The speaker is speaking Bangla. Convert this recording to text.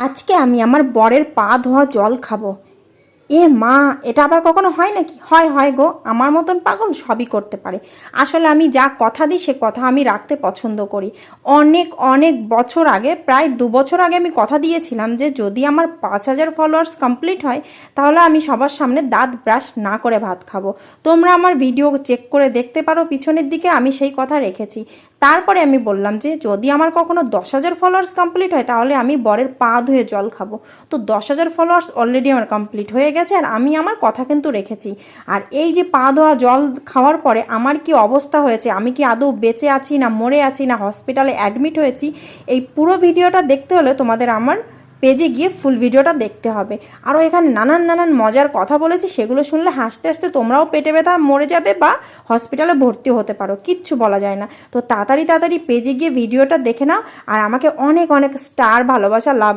আজকে আমি আমার বরের পা ধোয়া জল খাবো। এ মা, এটা আবার কখনো হয় নাকি? হয় হয় গো, আমার মতন পাগল সবই করতে পারে। আসলে আমি যা কথা দিই সে কথা আমি রাখতে পছন্দ করি। অনেক অনেক বছর আগে, প্রায় 2 বছর আগে আমি কথা দিয়েছিলাম যে যদি আমার 5,000 ফলোয়ার্স কমপ্লিট হয় তাহলে আমি সবার সামনে দাঁত ব্রাশ না করে ভাত খাবো। তোমরা আমার ভিডিও চেক করে দেখতে পারো, পিছনের দিকে আমি সেই কথা রেখেছি। তারপরে আমি বললাম যে যদি আমার কখনো 10,000 ফলোয়ার্স কমপ্লিট হয় তাহলে আমি বরের পা ধুয়ে জল খাবো। তো 10,000 ফলোয়ার্স অলরেডি আমার কমপ্লিট হয়ে গেছে, আর আমি আমার কথা কিন্তু রেখেছি। আর এই যে পা ধোয়া জল খাওয়ার পরে আমার কি অবস্থা হয়েছে, আমি কি আদৌ বেঁচে আছি না মরে আছি না হসপিটালে অ্যাডমিট হয়েছি, এই পুরো ভিডিওটা দেখতে হলে তোমাদের আমার পেজে গিয়ে ফুল ভিডিওটা দেখতে হবে। আরও এখানে নানান নানান মজার কথা বলেছি, সেগুলো শুনলে হাসতে হাসতে তোমরাও পেটে ব্যথা মরে যাবে বা হসপিটালে ভর্তি হতে পারো, কিচ্ছু বলা যায় না। তো তাড়াতাড়ি তাড়াতাড়ি পেজে গিয়ে ভিডিওটা দেখে নাও, আর আমাকে অনেক অনেক স্টার ভালোবাসা লাভ